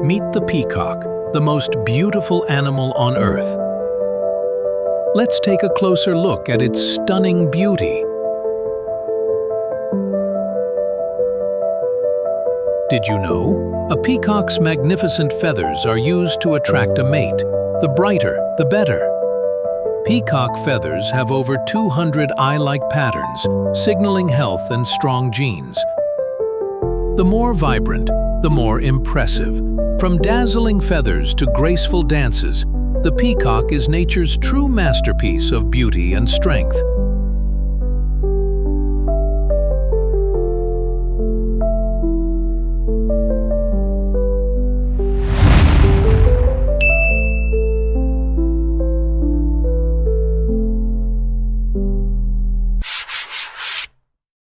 Meet the peacock, the most beautiful animal on Earth. Let's take a closer look at its stunning beauty. Did you know? A peacock's magnificent feathers are used to attract a mate. The brighter, the better. Peacock feathers have over 200 eye-like patterns, signaling health and strong genes. The more vibrant, the more impressive. From dazzling feathers to graceful dances, the peacock is nature's true masterpiece of beauty and strength.